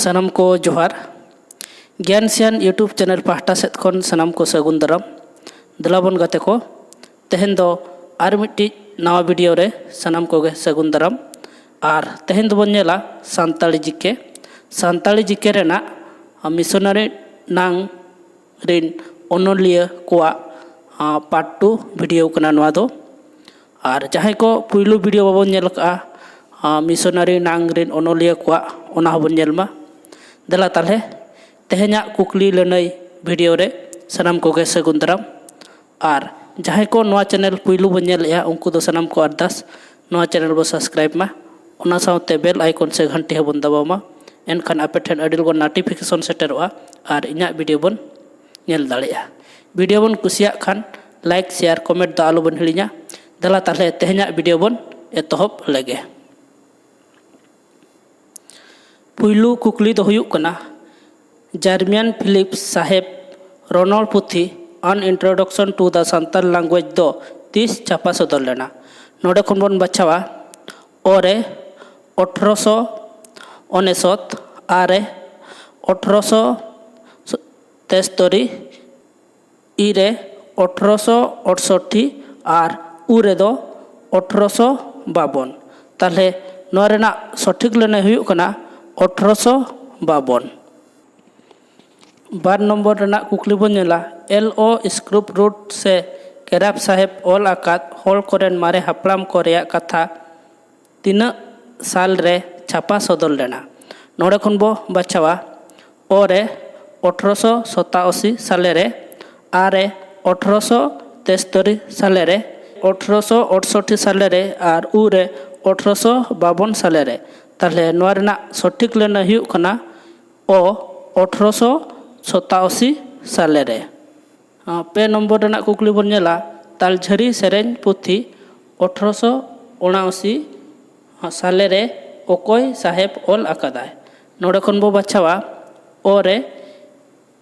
सनम को जोहार ज्ञान सियान यूट्यूब चैनल पाहटा सेद खन सनम को सगुन दाराम दलाबन गाते को तेहन दो आर मिट्टी नवा वीडियो रे सनम को गे सगुन दाराम और तेहन दो बन नेला सांताली जिके रेना मिशनरी नांग रिन ओनोलिया कोआ पार्ट 2 वीडियो कना नवा दो और जहां को पुइलु वीडियो बाबन नेल का मिशनरी नांग रिन ओनोलिया कोआ ओना हबन नेलमा दला ताले तेहना कुकली लनई वीडियो रे सनम को गे सगुन दाराम और जहां को नवा चैनल पुइलु बन नेलया उनको दो सनम को अरदास नवा चैनल बो सब्सक्राइब मा ओना साउते बेल आइकन से घंटी हबन दबावमा एनखान आपे ठेन अडिल गो नोटिफिकेशन सेटरवा और इना वीडियो बन नेल दाड़ेया वीडियो बन कुसिया खान लाइक शेयर कमेंट दा आलो बन हिलिया दला ताले तेहना वीडियो बन एतहब लगे पुइलु कुकली दो हुयुक कना जर्मियन फिलिप्स साहेब रोनल पुथी an introduction to the Santal language दो 30 छापा सदर लेना नोडे खन बन बाछावा ओरे 1869 आरे 1873 इरे 1868 और उरे दो 1852 ताले नोरेना सठिक लेने हुयुक कना 1852 बार नंबर रेना कुकली बन नेला LO स्क्रूप रूट से केराप साहेब ऑल आकात होल कोरेन मारे हापलाम को रेया कथा तीन साल रे छापा सदर लेना नोडे खन बो बाछावा ओरे 1887 साले रे आरे 1873 साले रे 1868 साले रे और उरे 1852 साले रे ताले नोआ रेना सठिक लेना हुयुक कना ओ 1887 साले रे पे नंबर रेना कुकली बन नेला तालझरी सेरेन पुथी 1879 साले रे ओकोय साहेब ऑल आकादाय नोडे खन बो बाछावा ओरे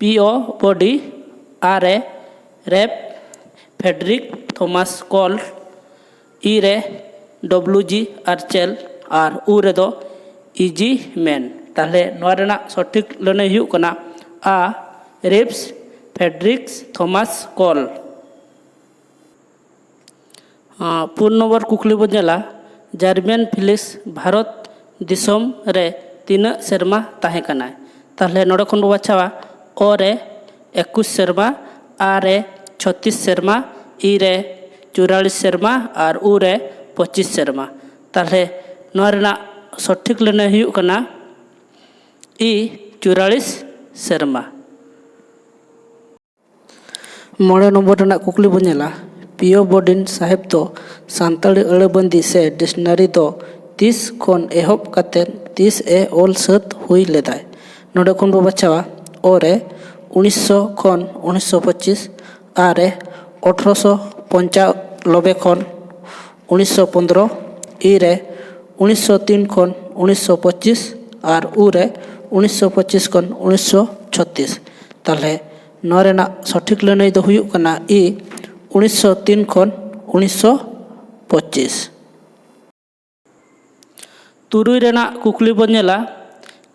PO बॉडी आरे rape Frederick Thomas call इरे WG आर्चेल और उरे दो EG मैन ताले नोआ रेना सठिक लेने हुयुक कना आ रेप्स फेडरिक्स थॉमस कॉल पूर्ण नंबर कुकली बन नेला जर्मियन फिलिप्स भारत दिसम रे 3 सेरमा ताहे कना ताले नोडे खन बो बाछावा ओरे 21 सेरमा आरे 36 सेरमा इरे 44 सेरमा और उरे 25 सेरमा ताले नोआ रेना सठिक लेने हुयुक कना इ 44 सेरमा मोड़े नंबर रेना कुकली बन नेला PO बॉडिन साहेब दो सांताली अड़बंदी से डिक्शनरी दो 30 खन एहब काते 30 ए ऑल सत हुई लेदाय नोडे खन बो बाछावा ओरे 1900 खन 1925 आरे 1895 खन 1915 इरे 1903 खन 1925 और उरे 1925 खन 1936 ताले नोआ रेना सठिक लेने दो हुयुक कना इ 1903 खन 1925 तुरुई रेना कुकली बन नेला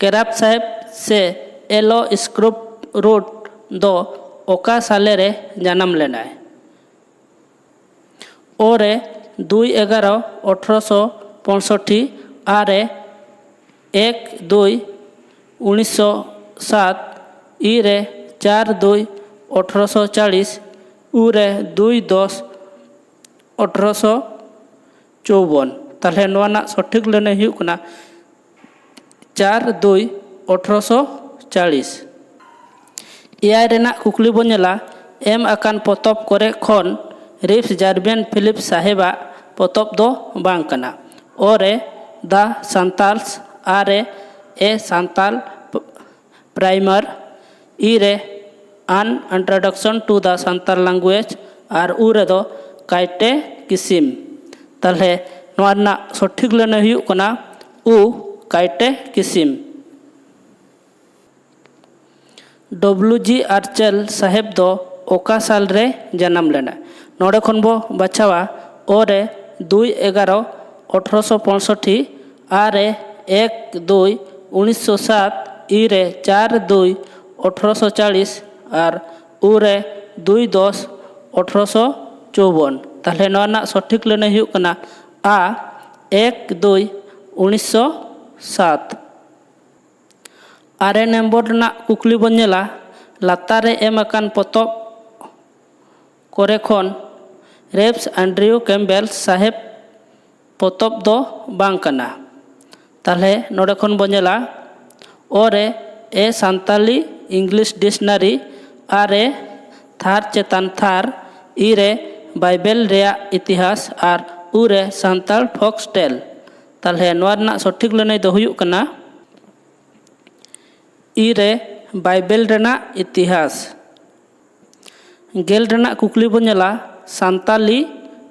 केराप साहेब से LO स्क्रूप रूट दो ओका साले रे जन्म लेना ओरे 2/11/1865 आरे 1/2/1907 इरे 4/2/1840 उरे 2/10/1854 ताले नोआ ना सठिक लेने हुयुक कना 4/2/1840 एआई रेना कुकली बन नेला एम आकान पोतब करे खन रिप्स जर्मियन फिलिप्स साहेबा पोतब दो बांग कना ओरे द सांताल्स आरे ए सांताल प्राइमर इरे an introduction to the Santal language और उरे दो काइटे किसिम ताले नोआ ना सठिक लेने हुयुक कना उ काइटे किसिम WG आर्चेल साहेब दो ओका साल रे जन्म लेना नोडे खन बो बाछावा ओरे 2/11/1865 आरे 1/2/1907 इ रे 4/2/1840 और उ रे 2/10/1854 ताहले नोआ ना सठिक लैने हुयुग कना आ 1/2/1907 आरे नम्बर ना कुकली बन नेला लातार रे एम अकान पतब करे खन रेव्स एंड्रियू कैम्बेल साहेब पतब दो बांग कना ताहले नोडे खन बन नेला ओरे a Santali English डिक्शनारी are Thar चेतान Thar इरे Bible रेया इतिहास और उरे सांताल फोक्स टेल ताहले नोआ ना सठिक लैने दो हुयुग कना इरे बाइबल रेना इतिहास गेल रेना कुकली बन नेला सांताली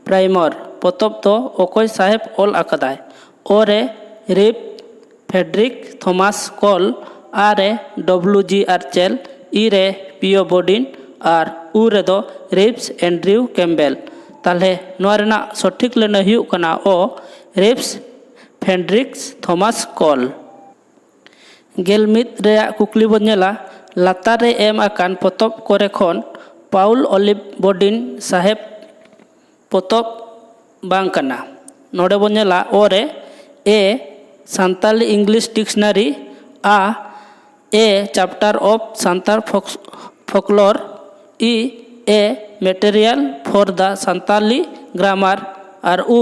प्राइमर पतब दो ओकोय साहेब ऑल आकादाय ओरे रिप फेड्रिक थॉमस कॉल आरे WG आर्चेल इरे पियो बोडिन और उरे दो रिप्स एंड्रियू कैम्बेल ताहले नोआ रेना सठिक लैने हुयुग कना ओ रिप्स फेड्रिक्स थॉमस कॉल गेल मिद रेया कुकली बन नेला लातार रे एम आकान पतब करे खन पाउल ऑलिव बोडिन साहेब पतब बांग कना नोडे बन नेला ओरे ए सांताली इंग्लिश डिक्शनारी आ a chapter of Santal folklore इ a material for the Santali grammar और उ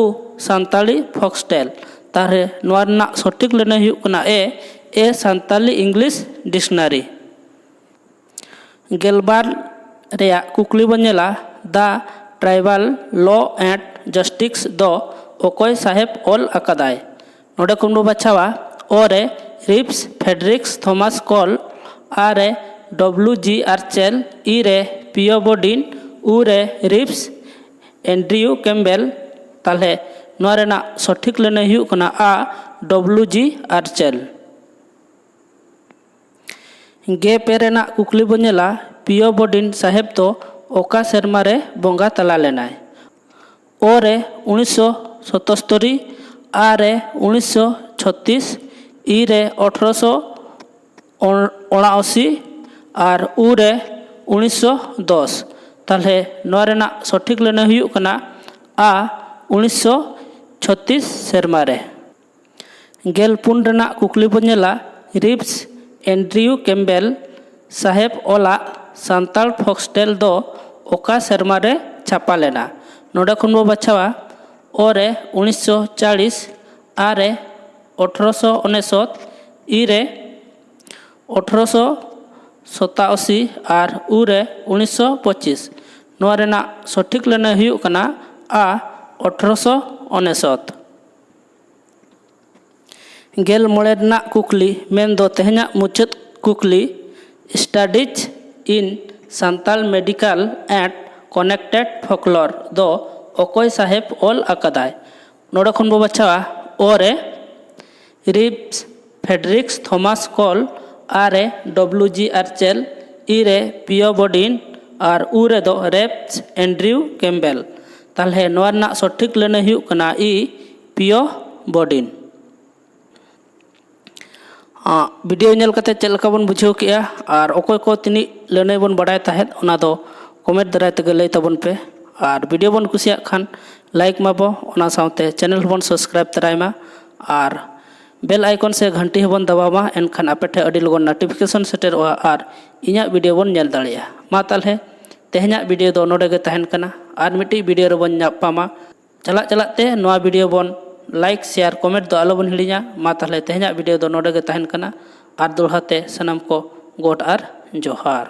सांताली फोक्सटेल तारे नोआ ना सठिक लैने हुयुग कना ए सांताली इंग्लिश डिक्शनारी गेलबार रेया कुकली बन नेला the tribal law and justice दो ओकोय साहेब ऑल आकादाय नोडे खन बो बाछावा ओरे रिप्स फेड्रिक्स थॉमस कॉल आरे WG आर्चेल इरे पियो बोडिन उरे रिप्स एंड्रियू कैम्बेल ताहले नोआ रेना सठिक लैने हुयुग कना आ WG आर्चेल गे पे रेना कुकली बन नेला पियो बोडिन साहेब तो ओका सेरमा रे बंगा तला लेनाय ओरे 1977 आरे 1936 इरे 1879 और उरे 1910 ताहले नोआ रेना सठिक लैने हुयुग कना आ 1936 सेरमा रे गेल पुन रेना कुकली बन नेला रिप्स एंड्रियू कैम्बेल साहेब ओला सांताल फोक्सटेल दो ओका सेरमा रे छापा लेना नोडे खन बो बाछावा ओरे 1940 आरे 1869 इरे 1887 और उरे 1925 नोआ रेना सठिक लैने हुयुग कना आ 1869 गेल मोड़े रेना कुकली मेन दो तेहना मुचाद कुकली studies in Santal medical and connected folklore दो ओकोय साहेब ऑल आकादाय नोडे खन बो बाछावा ओरे रिप्स फेड्रिक्स थॉमस कॉल आरे WG आर्चेल इरे पियो बोडिन और उरे दो रेप्स एंड्रियू कैम्बेल ताहले नोआ ना सठिक लैने हुयुग कना इ पियो बोडिन वीडियो नेल कते चेल का बन बुझाव किया और ओकोय को तिनी लैने बन बाडाय ताहेत ओना दो कमेंट दाराय तगे लay ताबन पे और वीडियो बन कुसिया खान लाइक माबो ओना सावते चैनल बन सब्सक्राइब तरायमा और बेल आइकन से घंटी बन दबामा एनखान आपेठे अडी लगन नोटिफिकेशन सेटेरोआ और इᱧᱟᱜ वीडियो बन नेल दाड़िया मा ताहले तेहኛᱜ वीडियो दो नोडे गे तहन कना और मिट्टी वीडियो रे बन नापामा चला चलाते नोआ वीडियो बन लाइक शेयर कमेंट दो आलो बन हिड़िया मा ताहले तेहኛᱜ वीडियो दो नोडे गे तहन कना और दोड़ाते सनम को गोड और जोहार।